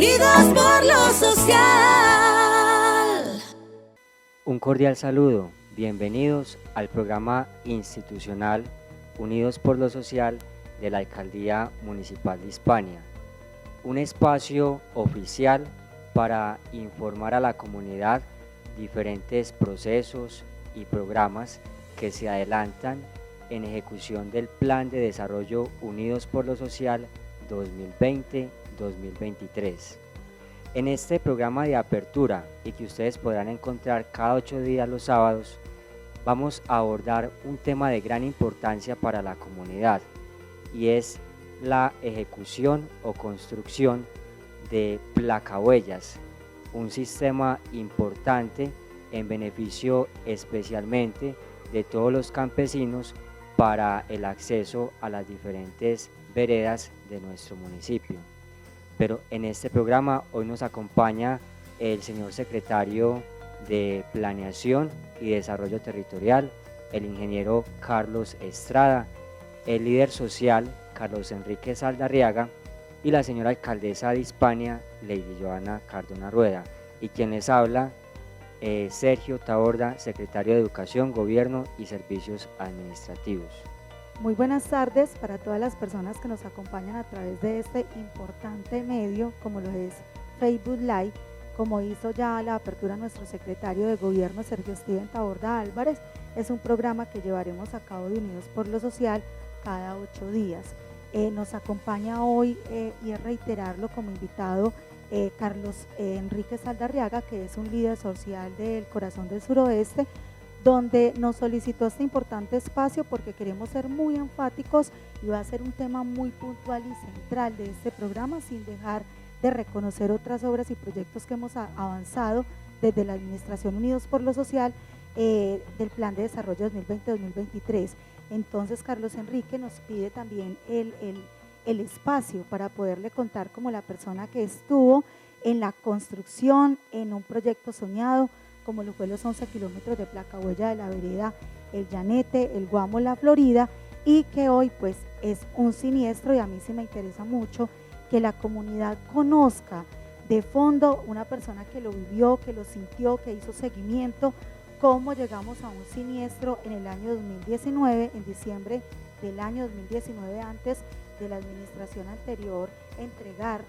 Unidos por lo social. Un cordial saludo, bienvenidos al programa institucional Unidos por lo Social de la Alcaldía Municipal de Hispania, un espacio oficial para informar a la comunidad diferentes procesos y programas que se adelantan en ejecución del Plan de Desarrollo Unidos por lo Social 2020-2023. En este programa de apertura y que ustedes podrán encontrar cada 8 días los sábados, vamos a abordar un tema de gran importancia para la comunidad y es la ejecución o construcción de placahuellas, un sistema importante en beneficio especialmente de todos los campesinos para el acceso a las diferentes veredas de nuestro municipio. Pero en este programa hoy nos acompaña el señor secretario de Planeación y Desarrollo Territorial, el ingeniero Carlos Estrada, el líder social Carlos Enrique Saldarriaga y la señora alcaldesa de Hispania, Lady Joana Cardona Rueda, y quien les habla, Sergio Taborda, secretario de Educación, Gobierno y Servicios Administrativos. Muy buenas tardes para todas las personas que nos acompañan a través de este importante medio, como lo es Facebook Live, como hizo ya la apertura nuestro secretario de Gobierno, Sergio Steven Taborda Álvarez. Es un programa que llevaremos a cabo de Unidos por lo Social cada 8 días. Nos acompaña hoy, y es reiterarlo como invitado, Carlos Enrique Saldarriaga, que es un líder social del Corazón del Suroeste, donde nos solicitó este importante espacio porque queremos ser muy enfáticos y va a ser un tema muy puntual y central de este programa, sin dejar de reconocer otras obras y proyectos que hemos avanzado desde la Administración Unidos por lo Social del Plan de Desarrollo 2020-2023. Entonces Carlos Enrique nos pide también el espacio para poderle contar como la persona que estuvo en la construcción, en un proyecto soñado, como lo fue los 11 kilómetros de placahuella de la vereda El Llanete, El Guamo, La Florida, y que hoy pues es un siniestro, y a mí sí me interesa mucho que la comunidad conozca de fondo, una persona que lo vivió, que lo sintió, que hizo seguimiento, cómo llegamos a un siniestro en el año 2019, en diciembre del año 2019, antes de la administración anterior, entregar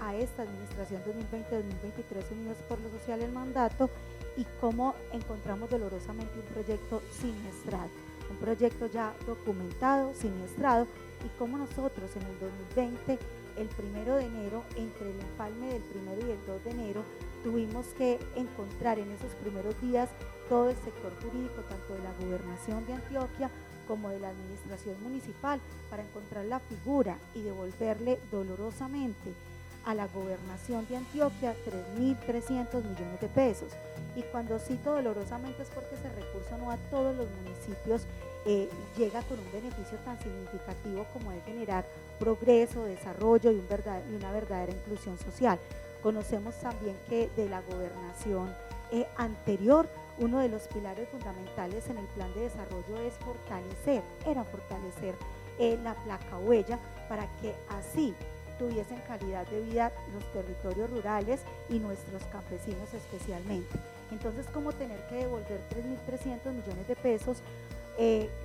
a esta administración 2020-2023 Unidos por lo Social el mandato, y cómo encontramos dolorosamente un proyecto siniestral, un proyecto ya documentado, siniestrado, y cómo nosotros en el 2020, el 1 de enero, entre el empalme del 1 y el 2 de enero, tuvimos que encontrar en esos primeros días todo el sector jurídico, tanto de la Gobernación de Antioquia como de la Administración Municipal, para encontrar la figura y devolverle dolorosamente a la Gobernación de Antioquia 3.300 millones de pesos. Y cuando cito dolorosamente es porque ese recurso no a todos los municipios llega con un beneficio tan significativo como es generar progreso, desarrollo y una verdadera inclusión social. Conocemos también que de la gobernación anterior, uno de los pilares fundamentales en el plan de desarrollo es fortalecer la placahuella para que así tuviesen calidad de vida los territorios rurales y nuestros campesinos especialmente. Entonces, como tener que devolver 3.300 millones de pesos,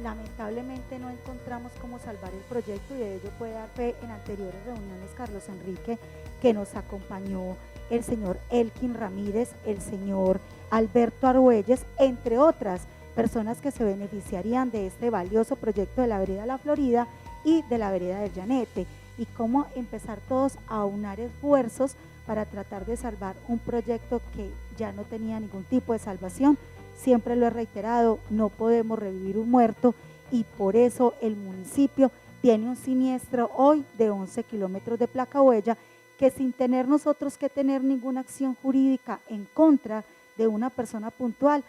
lamentablemente no encontramos cómo salvar el proyecto, y de ello puede dar fe en anteriores reuniones Carlos Enrique, que nos acompañó el señor Elkin Ramírez, el señor Alberto Argüelles, entre otras personas que se beneficiarían de este valioso proyecto de la vereda La Florida y de la vereda del Llanete, y cómo empezar todos a aunar esfuerzos para tratar de salvar un proyecto que ya no tenía ningún tipo de salvación. Siempre lo he reiterado, no podemos revivir un muerto, y por eso el municipio tiene un siniestro hoy de 11 kilómetros de placahuella, que sin tener nosotros que tener ninguna acción jurídica en contra de una persona puntual,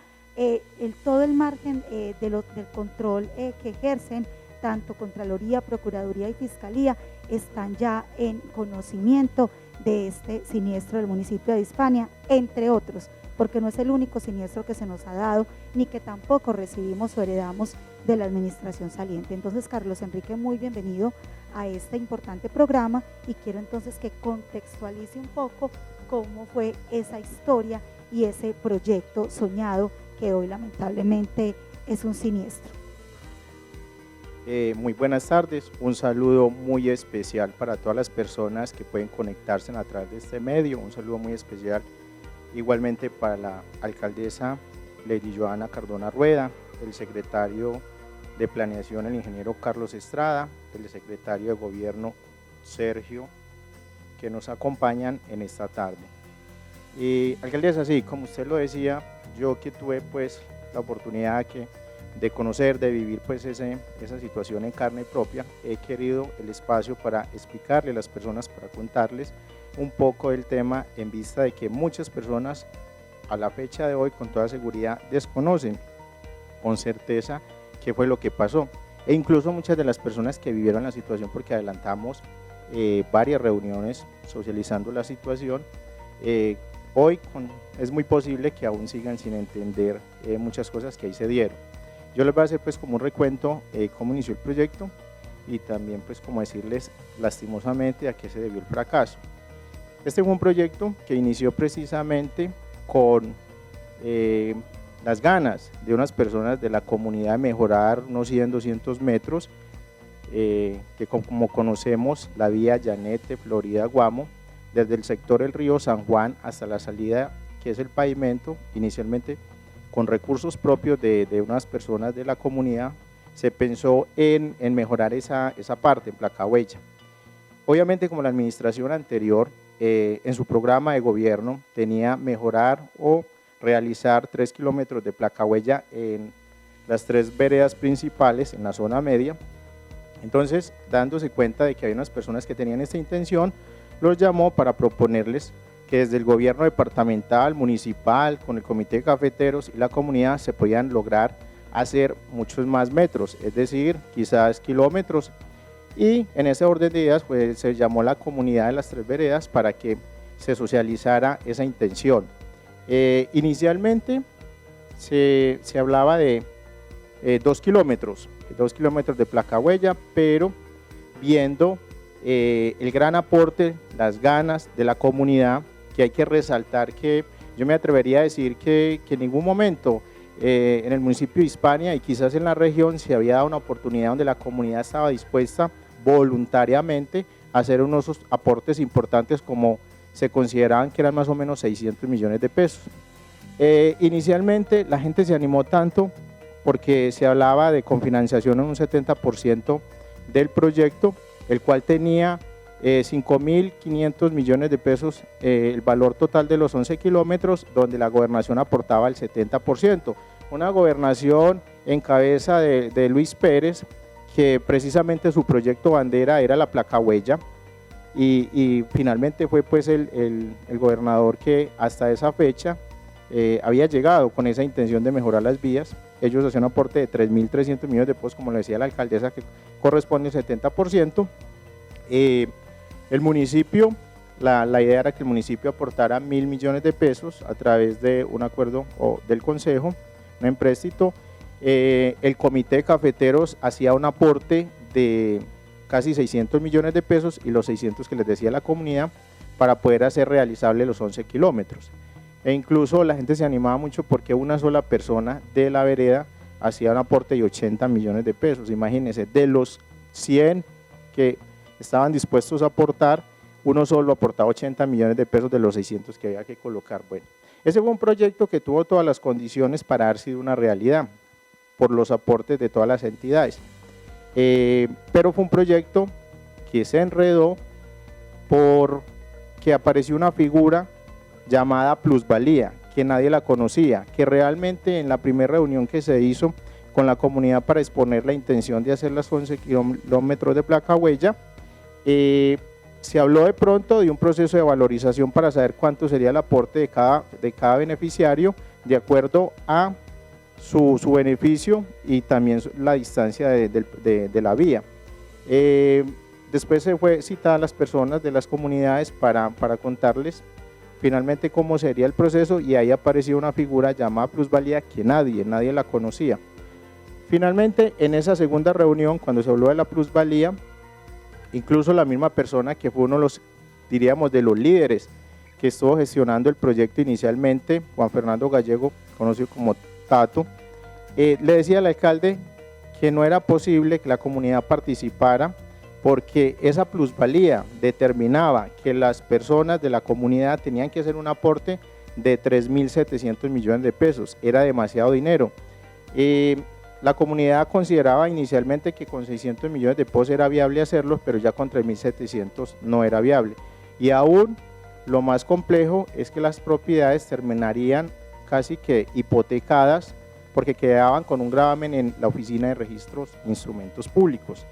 todo el margen del control que ejercen tanto Contraloría, Procuraduría y Fiscalía están ya en conocimiento de este siniestro del municipio de Hispania, entre otros, porque no es el único siniestro que se nos ha dado, ni que tampoco recibimos o heredamos de la administración saliente. Entonces, Carlos Enrique, muy bienvenido a este importante programa y quiero entonces que contextualice un poco cómo fue esa historia y ese proyecto soñado que hoy lamentablemente es un siniestro. Muy buenas tardes, un saludo muy especial para todas las personas que pueden conectarse a través de este medio, un saludo muy especial igualmente para la alcaldesa Lady Joana Cardona Rueda, el secretario de Planeación, el ingeniero Carlos Estrada, el secretario de Gobierno Sergio, que nos acompañan en esta tarde. Alcaldesa, sí, como usted lo decía, yo que tuve pues la oportunidad de conocer, de vivir pues esa situación en carne propia, he querido el espacio para explicarle a las personas, para contarles un poco del tema en vista de que muchas personas a la fecha de hoy con toda seguridad desconocen con certeza qué fue lo que pasó, e incluso muchas de las personas que vivieron la situación, porque adelantamos varias reuniones socializando la situación, hoy es muy posible que aún sigan sin entender muchas cosas que ahí se dieron. Yo les voy a hacer pues como un recuento cómo inició el proyecto y también pues como decirles lastimosamente a qué se debió el fracaso. Este fue un proyecto que inició precisamente con las ganas de unas personas de la comunidad de mejorar unos 100, 200 metros, que como conocemos la vía Llanete, Florida, Guamo, desde el sector del río San Juan hasta la salida que es el pavimento, inicialmente con recursos propios de unas personas de la comunidad, se pensó en mejorar esa parte, en placa huella. Obviamente como la administración anterior, en su programa de gobierno tenía mejorar o realizar 3 kilómetros de placa huella en las 3 veredas principales en la zona media. Entonces, dándose cuenta de que había unas personas que tenían esta intención, los llamó para proponerles que desde el gobierno departamental, municipal, con el comité de cafeteros y la comunidad se podían lograr hacer muchos más metros, es decir, quizás kilómetros, y en ese orden de ideas pues se llamó la comunidad de las 3 veredas para que se socializara esa intención. Inicialmente se hablaba de 2 kilómetros de placa huella, pero viendo el gran aporte, las ganas de la comunidad, que hay que resaltar que yo me atrevería a decir que en ningún momento en el municipio de Hispania y quizás en la región se había dado una oportunidad donde la comunidad estaba dispuesta voluntariamente a hacer unos aportes importantes como se consideraban que eran más o menos 600 millones de pesos. Inicialmente la gente se animó tanto porque se hablaba de confinanciación en un 70% del proyecto, el cual tenía 5.500 millones de pesos el valor total de los 11 kilómetros, donde la gobernación aportaba el 70%. Una gobernación en cabeza de Luis Pérez, que precisamente su proyecto bandera era la placa huella, y finalmente fue pues el gobernador que hasta esa fecha había llegado con esa intención de mejorar las vías. Ellos hacían un aporte de 3.300 millones de pesos, como le decía la alcaldesa, que corresponde al 70%. El municipio, la idea era que el municipio aportara 1.000 millones de pesos a través de un acuerdo del consejo, un empréstito. El comité de cafeteros hacía un aporte de casi 600 millones de pesos y los 600 que les decía la comunidad para poder hacer realizable los 11 kilómetros. E incluso la gente se animaba mucho porque una sola persona de la vereda hacía un aporte de 80 millones de pesos. Imagínense, de los 100 que estaban dispuestos a aportar, uno solo aportaba 80 millones de pesos de los 600 que había que colocar. Bueno, ese fue un proyecto que tuvo todas las condiciones para haber sido una realidad por los aportes de todas las entidades, pero fue un proyecto que se enredó porque apareció una figura llamada plusvalía, que nadie la conocía, que realmente en la primera reunión que se hizo con la comunidad para exponer la intención de hacer las 11 kilómetros de placa huella, se habló de pronto de un proceso de valorización para saber cuánto sería el aporte de cada beneficiario de acuerdo a su beneficio y también la distancia de la vía. Después se fue citar a las personas de las comunidades para contarles finalmente cómo sería el proceso, y ahí apareció una figura llamada plusvalía que nadie la conocía. Finalmente, en esa segunda reunión, cuando se habló de la plusvalía, incluso la misma persona que fue uno de los, diríamos, de los líderes que estuvo gestionando el proyecto inicialmente, Juan Fernando Gallego, conocido como Tato, le decía al alcalde que no era posible que la comunidad participara porque esa plusvalía determinaba que las personas de la comunidad tenían que hacer un aporte de 3.700 millones de pesos, era demasiado dinero. La comunidad consideraba inicialmente que con 600 millones de pesos era viable hacerlo, pero ya con 3.700 no era viable. Y aún lo más complejo es que las propiedades terminarían casi que hipotecadas porque quedaban con un gravamen en la Oficina de Registros e Instrumentos Públicos.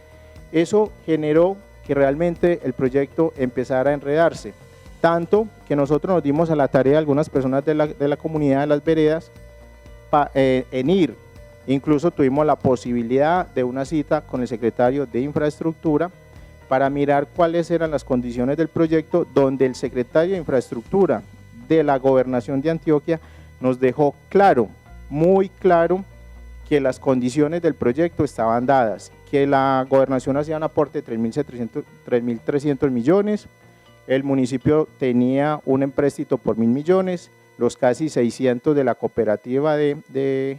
Eso generó que realmente el proyecto empezara a enredarse, tanto que nosotros nos dimos a la tarea, algunas personas de la comunidad de las veredas, en ir. Incluso tuvimos la posibilidad de una cita con el secretario de Infraestructura para mirar cuáles eran las condiciones del proyecto, donde el secretario de Infraestructura de la Gobernación de Antioquia nos dejó claro, muy claro, que las condiciones del proyecto estaban dadas, que la Gobernación hacía un aporte de 3.300 millones, el municipio tenía un empréstito por 1.000 millones, los casi 600 de la cooperativa de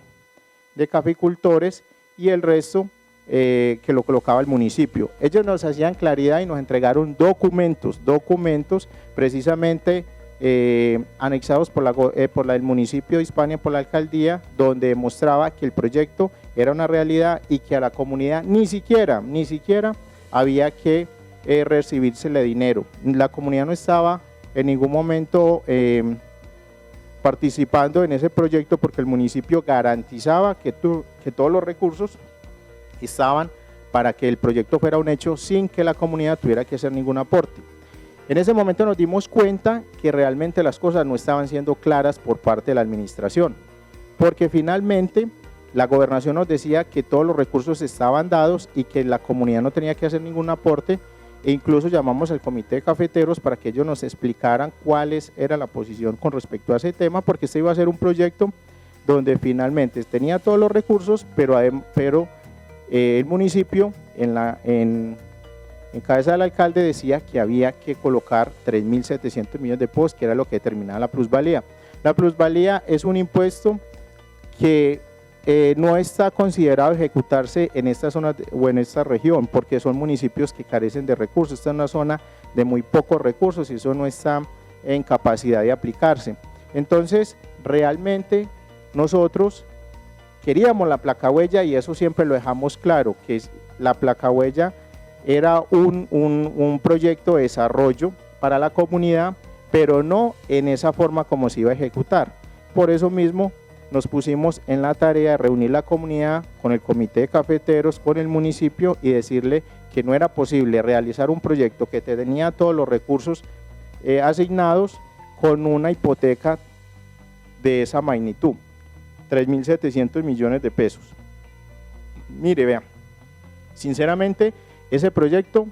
caficultores y el resto que lo colocaba el municipio. Ellos nos hacían claridad y nos entregaron documentos precisamente anexados por el municipio de Hispania, por la alcaldía, donde demostraba que el proyecto era una realidad y que a la comunidad ni siquiera había que recibírsele dinero. La comunidad no estaba en ningún momento participando en ese proyecto porque el municipio garantizaba que todos los recursos estaban para que el proyecto fuera un hecho sin que la comunidad tuviera que hacer ningún aporte. En ese momento nos dimos cuenta que realmente las cosas no estaban siendo claras por parte de la administración, porque finalmente la gobernación nos decía que todos los recursos estaban dados y que la comunidad no tenía que hacer ningún aporte, e incluso llamamos al comité de cafeteros para que ellos nos explicaran cuál era la posición con respecto a ese tema, porque este iba a ser un proyecto donde finalmente tenía todos los recursos, pero el municipio en cabeza del alcalde decía que había que colocar 3.700 millones de pesos, que era lo que determinaba la plusvalía. La plusvalía es un impuesto que no está considerado ejecutarse en esta zona o en esta región, porque son municipios que carecen de recursos. Esta es una zona de muy pocos recursos y eso no está en capacidad de aplicarse. Entonces, realmente nosotros queríamos la placa huella y eso siempre lo dejamos claro, que la placa huella era un proyecto de desarrollo para la comunidad, pero no en esa forma como se iba a ejecutar. Por eso mismo nos pusimos en la tarea de reunir la comunidad con el comité de cafeteros, con el municipio y decirle que no era posible realizar un proyecto que tenía todos los recursos asignados con una hipoteca de esa magnitud, 3.700 millones de pesos. Mire, vea, sinceramente ese proyecto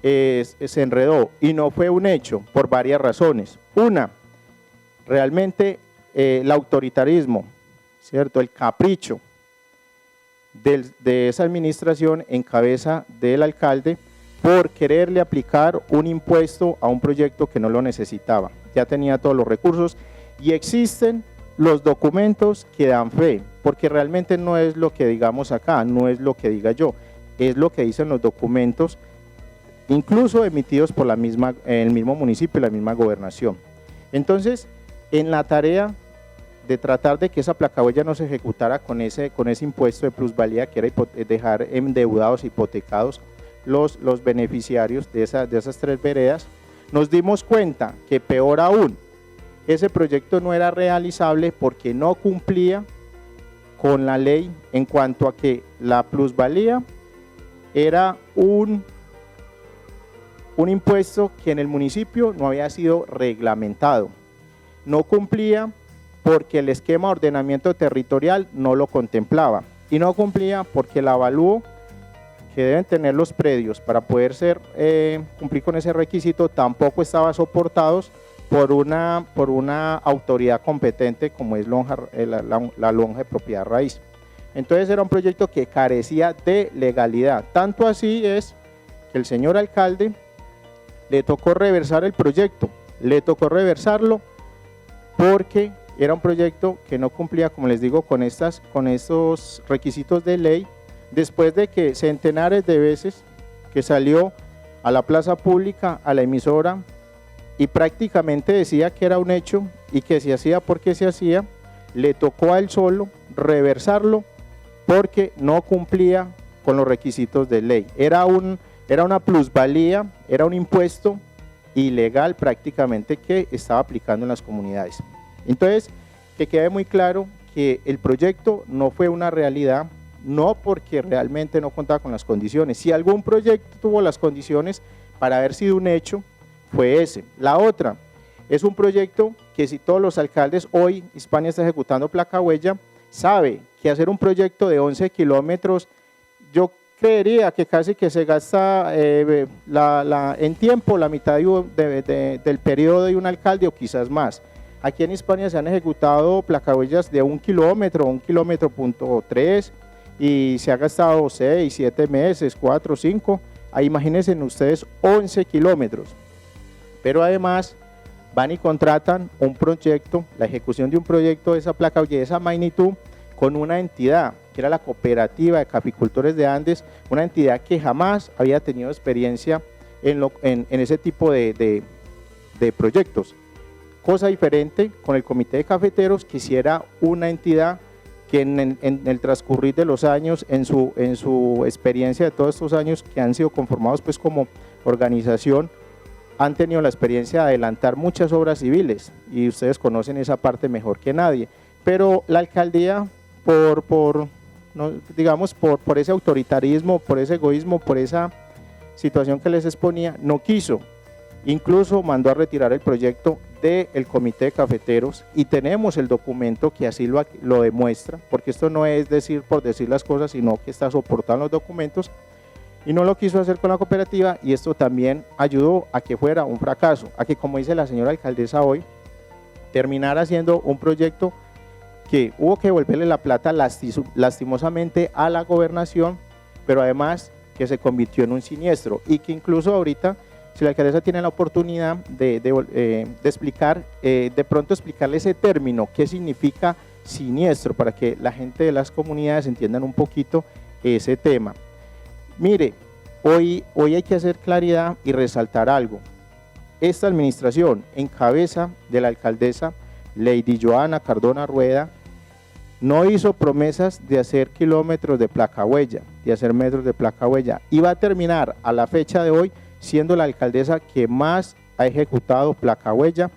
se enredó y no fue un hecho por varias razones. Una, realmente el autoritarismo, ¿cierto? El capricho de esa administración en cabeza del alcalde por quererle aplicar un impuesto a un proyecto que no lo necesitaba. Ya tenía todos los recursos y existen los documentos que dan fe, porque realmente no es lo que digamos acá, no es lo que diga yo, es lo que dicen los documentos, incluso emitidos por el mismo municipio y la misma gobernación. Entonces, en la tarea de tratar de que esa placahuella no se ejecutara con ese impuesto de plusvalía, que era dejar endeudados, hipotecados los beneficiarios de esas tres veredas, nos dimos cuenta que peor aún, ese proyecto no era realizable porque no cumplía con la ley en cuanto a que la plusvalía era un impuesto que en el municipio no había sido reglamentado. No cumplía porque el esquema de ordenamiento territorial no lo contemplaba y no cumplía porque el avalúo que deben tener los predios para poder cumplir con ese requisito tampoco estaba soportados por una autoridad competente como es la lonja de propiedad raíz. Entonces era un proyecto que carecía de legalidad. Tanto así es que el señor alcalde le tocó reversar el proyecto, le tocó reversarlo porque era un proyecto que no cumplía, como les digo, con estos requisitos de ley, después de que centenares de veces que salió a la plaza pública, a la emisora, y prácticamente decía que era un hecho y que se hacía porque se hacía, le tocó a él solo reversarlo porque no cumplía con los requisitos de ley. Era una plusvalía, era un impuesto ilegal prácticamente que estaba aplicando en las comunidades. Entonces, que quede muy claro que el proyecto no fue una realidad, no porque realmente no contaba con las condiciones. Si algún proyecto tuvo las condiciones para haber sido un hecho, fue ese. La otra, es un proyecto que si todos los alcaldes, hoy Hispania está ejecutando placa huella, sabe que hacer un proyecto de 11 kilómetros, yo creería que casi que se gasta en tiempo la mitad del periodo de un alcalde o quizás más. Aquí en Hispania se han ejecutado placahuellas de 1 kilómetro, 1,3 kilómetros, y se ha gastado 6, 7 meses, 4, 5, ahí imagínense ustedes 11 kilómetros. Pero además van y contratan un proyecto, la ejecución de un proyecto de esa placahuella de esa magnitud con una entidad, que era la Cooperativa de Caficultores de Andes, una entidad que jamás había tenido experiencia en ese tipo de proyectos. Cosa diferente con el Comité de Cafeteros, que sí era una entidad que en el transcurrir de los años, en su experiencia de todos estos años que han sido conformados pues como organización, han tenido la experiencia de adelantar muchas obras civiles y ustedes conocen esa parte mejor que nadie, pero la alcaldía por ese autoritarismo, por ese egoísmo, por esa situación que les exponía, no quiso, incluso mandó a retirar el proyecto del Comité de Cafeteros y tenemos el documento que así lo demuestra, porque esto no es decir por decir las cosas, sino que está soportado en los documentos, y no lo quiso hacer con la cooperativa, y esto también ayudó a que fuera un fracaso, a que, como dice la señora alcaldesa hoy, terminara siendo un proyecto que hubo que devolverle la plata lastimosamente a la gobernación, pero además que se convirtió en un siniestro, y que incluso ahorita, si la alcaldesa tiene la oportunidad de explicar, de pronto explicarle ese término, qué significa siniestro, para que la gente de las comunidades entiendan un poquito ese tema. Mire, hoy hay que hacer claridad y resaltar algo. Esta administración, en cabeza de la alcaldesa Lady Joana Cardona Rueda, no hizo promesas de hacer kilómetros de placa huella, de hacer metros de placa huella, y va a terminar a la fecha de hoy siendo la alcaldesa que más ha ejecutado placa huella,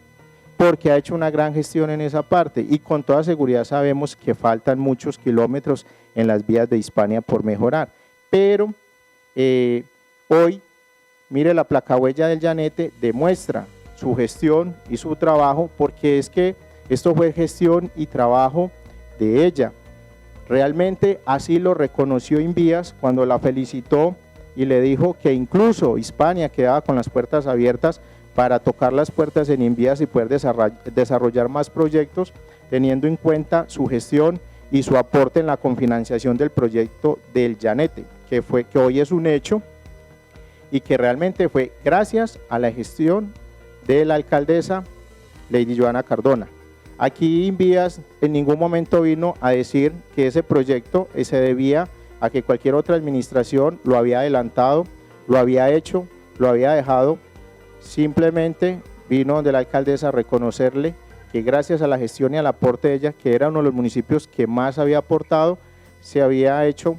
porque ha hecho una gran gestión en esa parte, y con toda seguridad sabemos que faltan muchos kilómetros en las vías de Hispania por mejorar, pero hoy, mire, la placa huella del Llanete demuestra su gestión y su trabajo, porque es que esto fue gestión y trabajo de ella. Realmente así lo reconoció Invías cuando la felicitó y le dijo que incluso Hispania quedaba con las puertas abiertas para tocar las puertas en Invías y poder desarrollar más proyectos, teniendo en cuenta su gestión y su aporte en la confinanciación del proyecto del Llanete, que hoy es un hecho y que realmente fue gracias a la gestión de la alcaldesa Lady Joana Cardona. Aquí Invías en ningún momento vino a decir que ese proyecto se debía a que cualquier otra administración lo había adelantado, lo había hecho, lo había dejado. Simplemente vino donde la alcaldesa a reconocerle que gracias a la gestión y al aporte de ella, que era uno de los municipios que más había aportado, se había hecho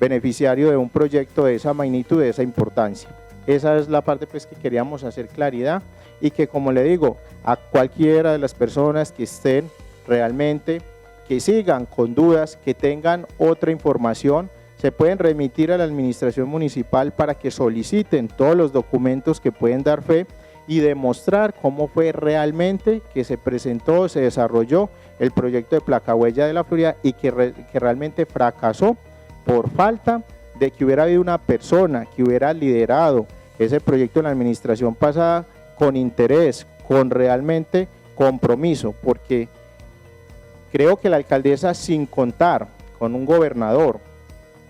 beneficiario de un proyecto de esa magnitud, de esa importancia. Esa es la parte pues que queríamos hacer claridad, y que, como le digo, a cualquiera de las personas que estén realmente, que sigan con dudas, que tengan otra información, se pueden remitir a la administración municipal para que soliciten todos los documentos que pueden dar fe y demostrar cómo fue realmente que se presentó, se desarrolló el proyecto de placa huella de la Florida, y que realmente fracasó por falta de que hubiera habido una persona que hubiera liderado ese proyecto en la administración pasada con interés, con realmente compromiso, porque creo que la alcaldesa, sin contar con un gobernador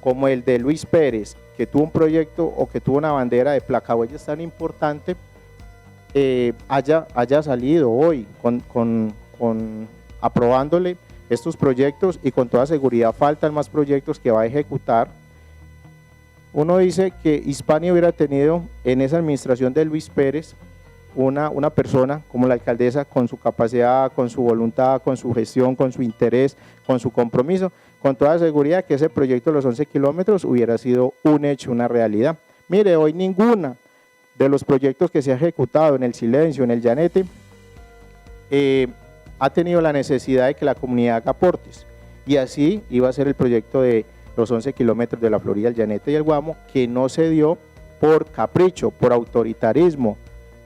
como el de Luis Pérez, que tuvo un proyecto o que tuvo una bandera de placahuellas tan importante, haya salido hoy con aprobándole estos proyectos, y con toda seguridad faltan más proyectos que va a ejecutar. Uno dice que Hispania hubiera tenido en esa administración de Luis Pérez una persona como la alcaldesa, con su capacidad, con su voluntad, con su gestión, con su interés, con su compromiso, con toda seguridad que ese proyecto de los 11 kilómetros hubiera sido un hecho, una realidad. Mire, hoy ninguna de los proyectos que se ha ejecutado en el Silencio, en el Llanete, ha tenido la necesidad de que la comunidad haga aportes, y así iba a ser el proyecto de los 11 kilómetros de la Florida, el Llanete y el Guamo, que no se dio por capricho, por autoritarismo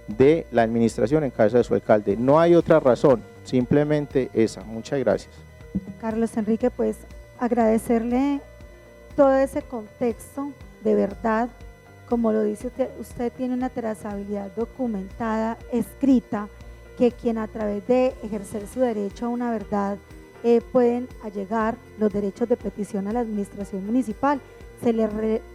de la administración en cabeza de su alcalde. No hay otra razón, simplemente esa. Muchas gracias. Carlos Enrique, pues agradecerle todo ese contexto, de verdad, como lo dice usted tiene una trazabilidad documentada, escrita, que quien a través de ejercer su derecho a una verdad pueden allegar los derechos de petición a la administración municipal. Se le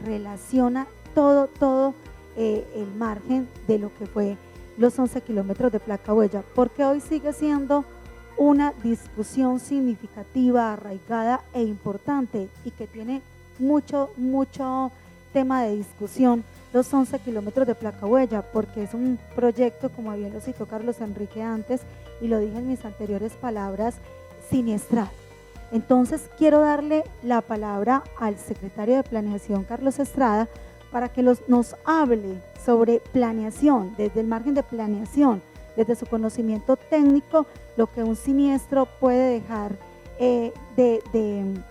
relaciona todo el margen de lo que fue los 11 kilómetros de placa huella, porque hoy sigue siendo una discusión significativa, arraigada e importante, y que tiene mucho tema de discusión, los 11 kilómetros de placa huella, porque es un proyecto, como bien lo citó Carlos Enrique antes, y lo dije en mis anteriores palabras, siniestral. Entonces quiero darle la palabra al secretario de Planeación, Carlos Estrada, para que nos hable sobre planeación, desde el margen de planeación, desde su conocimiento técnico, lo que un siniestro puede dejar en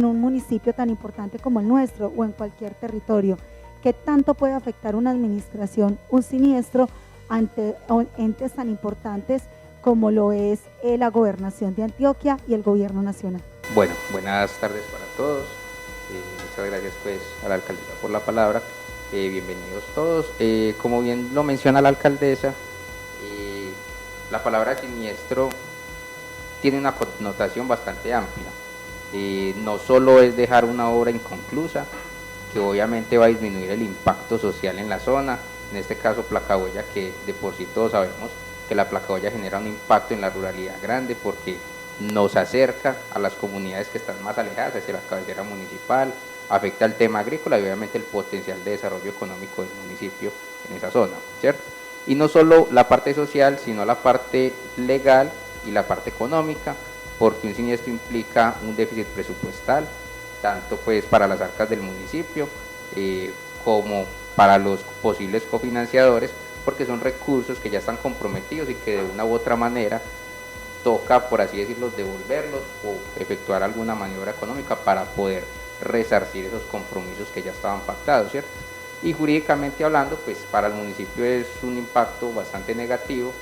un municipio tan importante como el nuestro, o en cualquier territorio. ¿Qué tanto puede afectar una administración, un siniestro, ante entes tan importantes como lo es la Gobernación de Antioquia y el Gobierno Nacional? Bueno, buenas tardes para todos. Muchas gracias pues a la alcaldesa por la palabra. Bienvenidos todos. Como bien lo menciona la alcaldesa, la palabra siniestro tiene una connotación bastante amplia. No solo es dejar una obra inconclusa, que obviamente va a disminuir el impacto social en la zona, en este caso placahuella, que de por sí todos sabemos que la placahuella genera un impacto en la ruralidad grande, porque nos acerca a las comunidades que están más alejadas hacia la cabecera municipal, afecta el tema agrícola y obviamente el potencial de desarrollo económico del municipio en esa zona, ¿cierto? Y no solo la parte social, sino la parte legal y la parte económica, porque un siniestro implica un déficit presupuestal, tanto pues para las arcas del municipio como para los posibles cofinanciadores, porque son recursos que ya están comprometidos y que de una u otra manera toca, por así decirlo, devolverlos o efectuar alguna maniobra económica para poder resarcir esos compromisos que ya estaban pactados, ¿cierto? Y jurídicamente hablando, pues para el municipio es un impacto bastante negativo,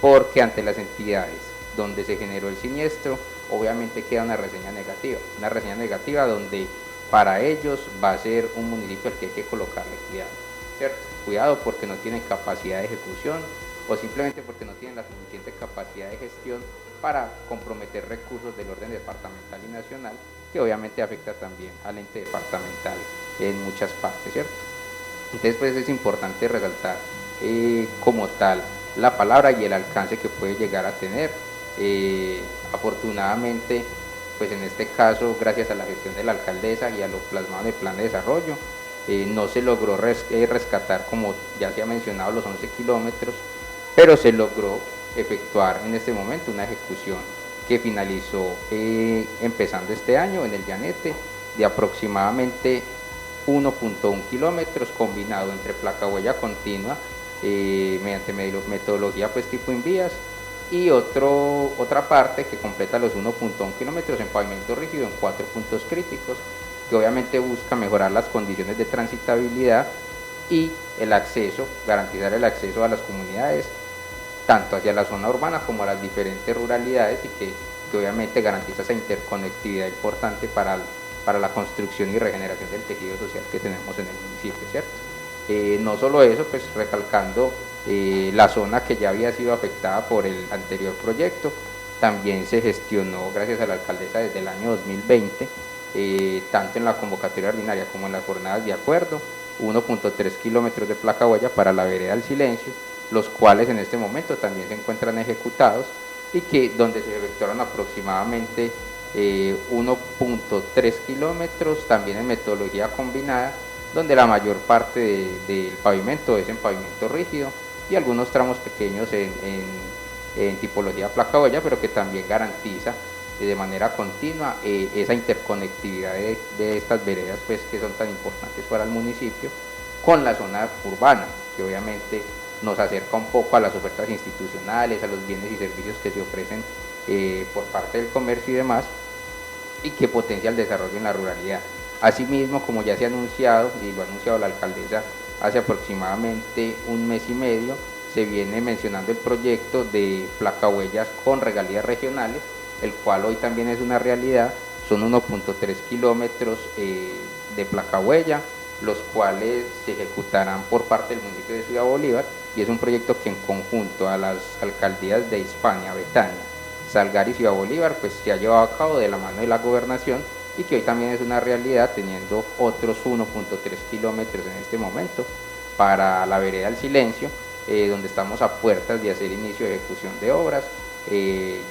porque ante las entidades donde se generó el siniestro, obviamente queda una reseña negativa donde para ellos va a ser un municipio al que hay que colocarle cuidado, ¿cierto? Cuidado porque no tienen capacidad de ejecución, o simplemente porque no tienen la suficiente capacidad de gestión para comprometer recursos del orden departamental y nacional, que obviamente afecta también al ente departamental en muchas partes, ¿cierto? Entonces pues es importante resaltar como tal la palabra y el alcance que puede llegar a tener. Afortunadamente, pues en este caso, gracias a la gestión de la alcaldesa y a lo plasmado en el plan de desarrollo, no se logró rescatar, como ya se ha mencionado, los 11 kilómetros, pero se logró efectuar en este momento una ejecución que finalizó empezando este año en el Llanete, de aproximadamente 1.1 kilómetros, combinado entre placahuella continua mediante metodología pues tipo invías, y otra parte que completa los 1.1 kilómetros en pavimento rígido en 4 puntos críticos, que obviamente busca mejorar las condiciones de transitabilidad y el acceso, garantizar el acceso a las comunidades, tanto hacia la zona urbana como a las diferentes ruralidades, y que obviamente garantiza esa interconectividad importante para la construcción y regeneración del tejido social que tenemos en el municipio, ¿cierto? No solo eso, pues recalcando la zona que ya había sido afectada por el anterior proyecto, también se gestionó gracias a la alcaldesa desde el año 2020 tanto en la convocatoria ordinaria como en las jornadas de acuerdo, 1.3 kilómetros de placa huella para la vereda del Silencio, los cuales en este momento también se encuentran ejecutados y que donde se efectuaron aproximadamente 1.3 kilómetros también en metodología combinada, donde la mayor parte del pavimento es en pavimento rígido y algunos tramos pequeños en tipología placa huella, pero que también garantiza de manera continua esa interconectividad de estas veredas pues, que son tan importantes para el municipio con la zona urbana, que obviamente nos acerca un poco a las ofertas institucionales, a los bienes y servicios que se ofrecen por parte del comercio y demás, y que potencia el desarrollo en la ruralidad. Asimismo, como ya se ha anunciado, y lo ha anunciado la alcaldesa hace aproximadamente un mes y medio, se viene mencionando el proyecto de placahuellas con regalías regionales, el cual hoy también es una realidad. Son 1.3 kilómetros de placahuella, los cuales se ejecutarán por parte del municipio de Ciudad Bolívar, y es un proyecto que en conjunto a las alcaldías de Hispania, Betania, Salgar y Ciudad Bolívar pues se ha llevado a cabo de la mano de la gobernación, y que hoy también es una realidad, teniendo otros 1.3 kilómetros en este momento para la vereda del Silencio, donde estamos a puertas de hacer inicio de ejecución de obras,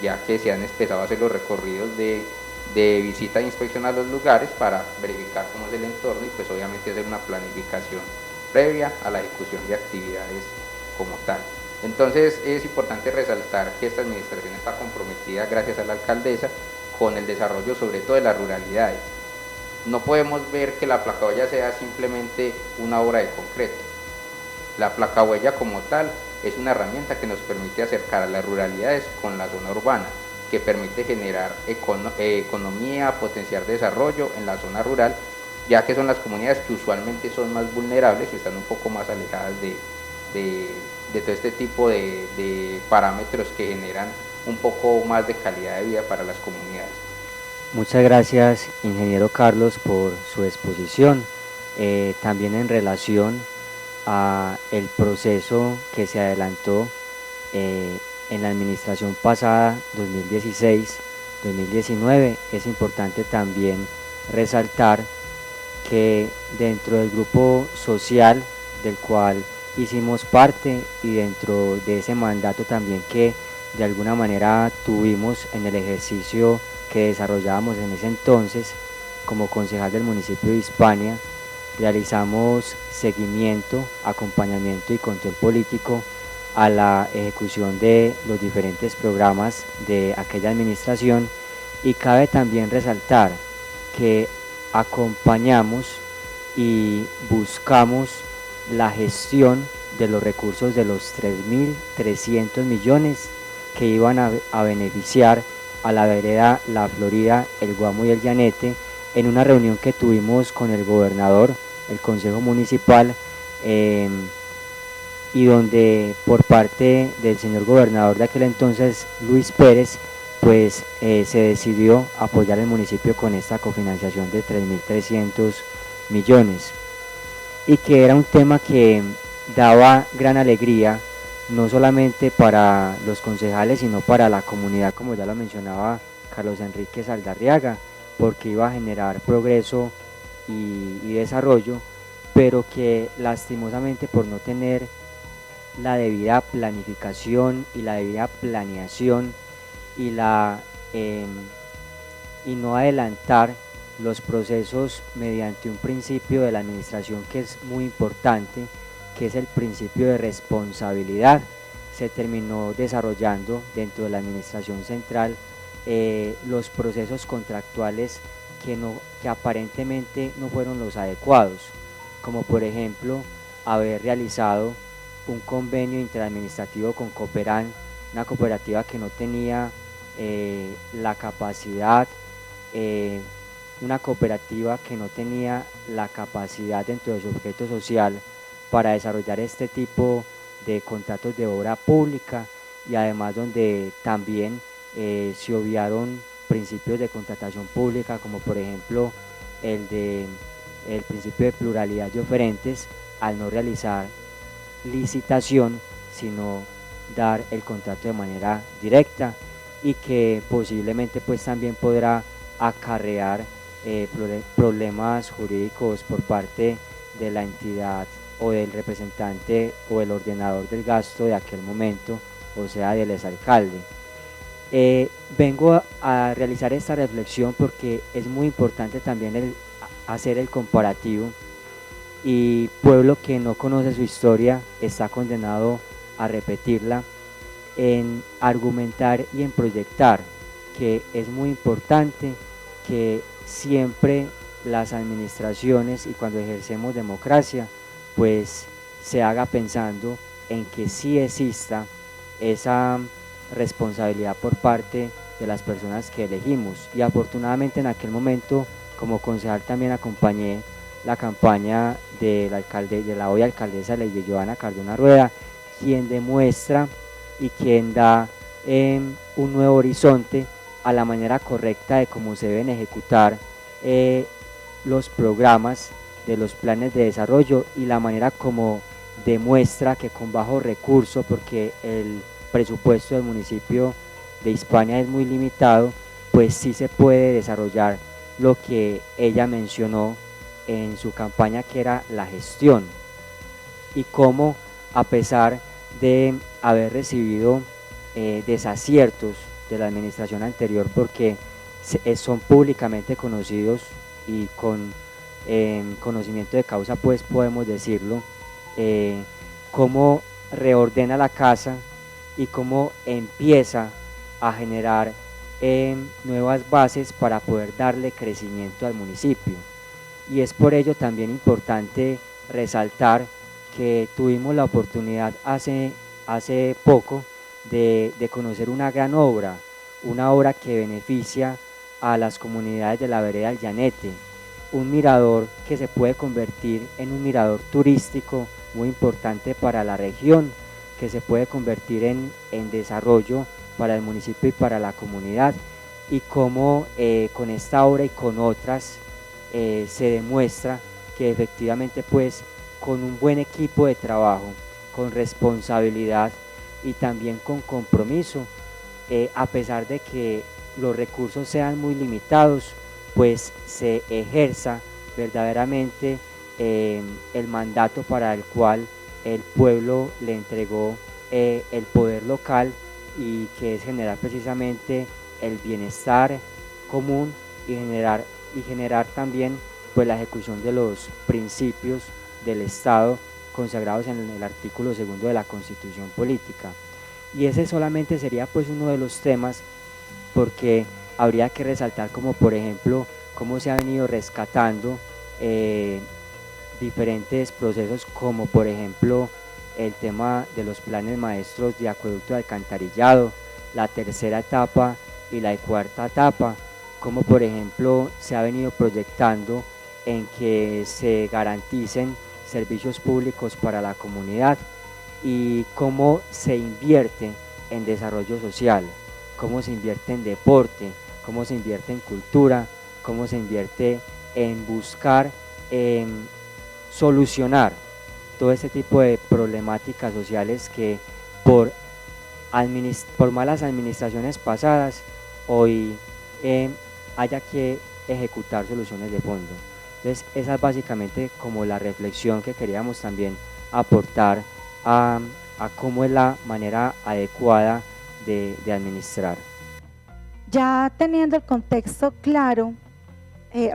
ya que se han empezado a hacer los recorridos de visita e inspección a los lugares para verificar cómo es el entorno y pues obviamente hacer una planificación previa a la ejecución de actividades como tal. Entonces es importante resaltar que esta administración está comprometida, gracias a la alcaldesa, con el desarrollo sobre todo de las ruralidades. No podemos ver que la placahuella sea simplemente una obra de concreto. La placahuella como tal es una herramienta que nos permite acercar a las ruralidades con la zona urbana, que permite generar economía, potenciar desarrollo en la zona rural, ya que son las comunidades que usualmente son más vulnerables y están un poco más alejadas de todo este tipo de parámetros que generan un poco más de calidad de vida para las comunidades. Muchas gracias, ingeniero Carlos, por su exposición. También en relación a el proceso que se adelantó en la administración pasada, 2016-2019, es importante también resaltar que dentro del grupo social del cual hicimos parte y dentro de ese mandato también que de alguna manera tuvimos en el ejercicio que desarrollábamos en ese entonces como concejal del municipio de Hispania, realizamos seguimiento, acompañamiento y control político a la ejecución de los diferentes programas de aquella administración, y cabe también resaltar que acompañamos y buscamos la gestión de los recursos de los 3.300 millones que iban a beneficiar a la vereda La Florida, el Guamo y el Llanete, en una reunión que tuvimos con el gobernador, el Consejo Municipal, y donde por parte del señor gobernador de aquel entonces, Luis Pérez, pues se decidió apoyar al municipio con esta cofinanciación de 3.300 millones, y que era un tema que daba gran alegría no solamente para los concejales, sino para la comunidad, como ya lo mencionaba Carlos Enrique Saldarriaga, porque iba a generar progreso y desarrollo, pero que lastimosamente por no tener la debida planificación y la debida planeación y no adelantar los procesos mediante un principio de la administración que es muy importante, que es el principio de responsabilidad, se terminó desarrollando dentro de la administración central los procesos contractuales que aparentemente no fueron los adecuados, como por ejemplo haber realizado un convenio interadministrativo con Cooperan, una cooperativa que no tenía la capacidad, una cooperativa que no tenía la capacidad dentro de su objeto social para desarrollar este tipo de contratos de obra pública, y además donde también se obviaron principios de contratación pública, como por ejemplo el principio de pluralidad de oferentes, al no realizar licitación, sino dar el contrato de manera directa, y que posiblemente pues también podrá acarrear problemas jurídicos por parte de la entidad o del representante o el ordenador del gasto de aquel momento, o sea, del exalcalde. Vengo a realizar esta reflexión porque es muy importante también hacer el comparativo, y pueblo que no conoce su historia está condenado a repetirla, en argumentar y en proyectar que es muy importante que siempre las administraciones, y cuando ejercemos democracia, pues se haga pensando en que sí exista esa responsabilidad por parte de las personas que elegimos. Y afortunadamente en aquel momento, como concejal, también acompañé la campaña de la hoy alcaldesa Lady Johanna Cardona Rueda, quien demuestra y quien da un nuevo horizonte a la manera correcta de cómo se deben ejecutar los programas de los planes de desarrollo, y la manera como demuestra que con bajo recurso, porque el presupuesto del municipio de Hispania es muy limitado, pues sí se puede desarrollar lo que ella mencionó en su campaña, que era la gestión, y cómo, a pesar de haber recibido desaciertos de la administración anterior, porque son públicamente conocidos y con conocimiento de causa, pues podemos decirlo, cómo reordena la casa y cómo empieza a generar nuevas bases para poder darle crecimiento al municipio. Y es por ello también importante resaltar que tuvimos la oportunidad hace poco de conocer una gran obra, una obra que beneficia a las comunidades de la vereda del Llanete, un mirador que se puede convertir en un mirador turístico muy importante para la región, que se puede convertir en desarrollo para el municipio y para la comunidad, y cómo con esta obra y con otras se demuestra que efectivamente, pues, con un buen equipo de trabajo, con responsabilidad y también con compromiso, a pesar de que los recursos sean muy limitados, pues se ejerza verdaderamente el mandato para el cual el pueblo le entregó el poder local, y que es generar precisamente el bienestar común y generar también, pues, la ejecución de los principios del Estado consagrados en el artículo 2 de la Constitución Política. Y ese solamente sería, pues, uno de los temas, porque habría que resaltar, como por ejemplo, cómo se ha venido rescatando diferentes procesos, como por ejemplo el tema de los planes maestros de acueducto de alcantarillado, la tercera etapa y la cuarta etapa, como por ejemplo se ha venido proyectando en que se garanticen servicios públicos para la comunidad, y cómo se invierte en desarrollo social, cómo se invierte en deporte, cómo se invierte en cultura, cómo se invierte en buscar solucionar todo este tipo de problemáticas sociales que por malas administraciones pasadas hoy haya que ejecutar soluciones de fondo. Entonces, esa es básicamente como la reflexión que queríamos también aportar a cómo es la manera adecuada de administrar. Ya teniendo el contexto claro,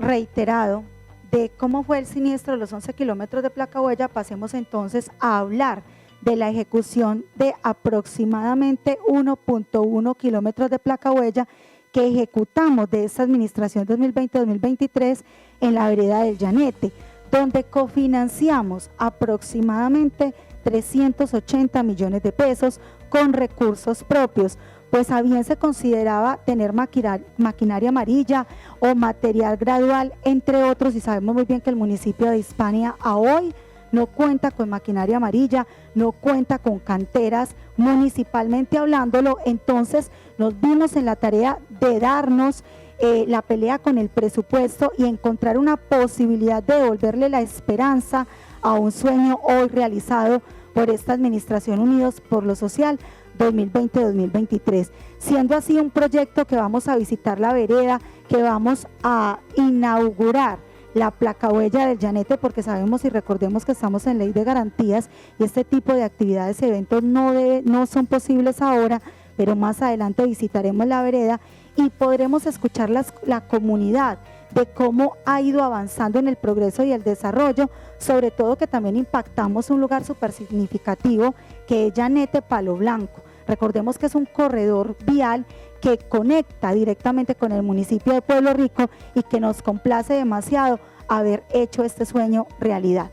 reiterado, de cómo fue el siniestro de los 11 kilómetros de placa huella, pasemos entonces a hablar de la ejecución de aproximadamente 1.1 kilómetros de placa huella que ejecutamos de esta administración 2020-2023 en la vereda del Llanete, donde cofinanciamos aproximadamente 380 millones de pesos con recursos propios, pues a bien se consideraba tener maquinaria amarilla o material gradual, entre otros, y sabemos muy bien que el municipio de Hispania a hoy no cuenta con maquinaria amarilla, no cuenta con canteras, municipalmente hablándolo. Entonces nos vimos en la tarea de darnos la pelea con el presupuesto y encontrar una posibilidad de devolverle la esperanza a un sueño hoy realizado por esta administración Unidos por lo Social, 2020-2023, siendo así un proyecto que vamos a visitar la vereda, que vamos a inaugurar la placa huella del llanete, porque sabemos y recordemos que estamos en ley de garantías y este tipo de actividades, eventos no son posibles ahora, pero más adelante visitaremos la vereda y podremos escuchar la comunidad de cómo ha ido avanzando en el progreso y el desarrollo, sobre todo que también impactamos un lugar súper significativo que es Llanete Palo Blanco. Recordemos que es un corredor vial que conecta directamente con el municipio de Pueblo Rico y que nos complace demasiado haber hecho este sueño realidad.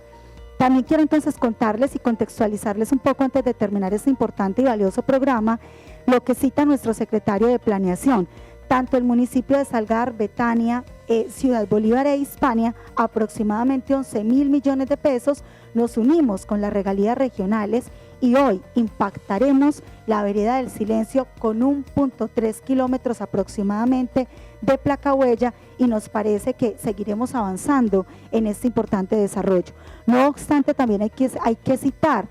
También quiero entonces contarles y contextualizarles un poco antes de terminar este importante y valioso programa, lo que cita nuestro secretario de Planeación. Tanto el municipio de Salgar, Betania, Ciudad Bolívar e Hispania, aproximadamente 11.000 millones de pesos, nos unimos con las regalías regionales y hoy impactaremos la vereda del Silencio con 1.3 kilómetros aproximadamente de placa huella y nos parece que seguiremos avanzando en este importante desarrollo. No obstante, también hay que citar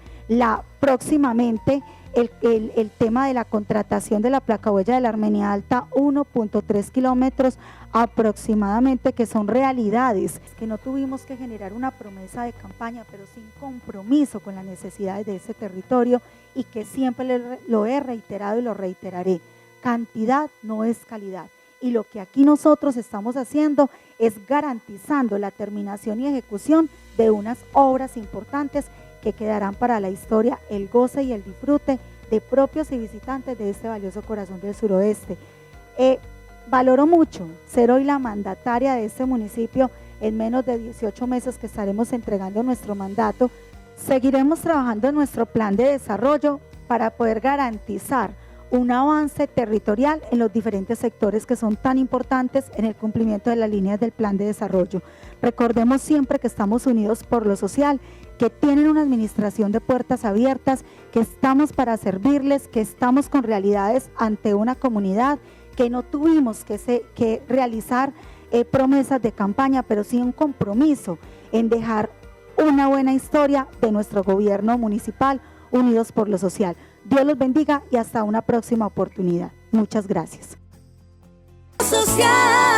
próximamente el tema de la contratación de la placa huella de la Armenia Alta, 1.3 kilómetros aproximadamente, que son realidades, que no tuvimos que generar una promesa de campaña, pero sin compromiso con las necesidades de ese territorio y que siempre lo he reiterado y lo reiteraré. Cantidad no es calidad. Y lo que aquí nosotros estamos haciendo es garantizando la terminación y ejecución de unas obras importantes que quedarán para la historia, el goce y el disfrute de propios y visitantes de este valioso corazón del suroeste. Valoro mucho ser hoy la mandataria de este municipio en menos de 18 meses que estaremos entregando nuestro mandato. Seguiremos trabajando en nuestro plan de desarrollo para poder garantizar un avance territorial en los diferentes sectores que son tan importantes en el cumplimiento de las líneas del plan de desarrollo. Recordemos siempre que estamos unidos por lo social, que tienen una administración de puertas abiertas, que estamos para servirles, que estamos con realidades ante una comunidad, que no tuvimos que realizar promesas de campaña, pero sí un compromiso en dejar una buena historia de nuestro gobierno municipal, unidos por lo social. Dios los bendiga y hasta una próxima oportunidad. Muchas gracias. Social.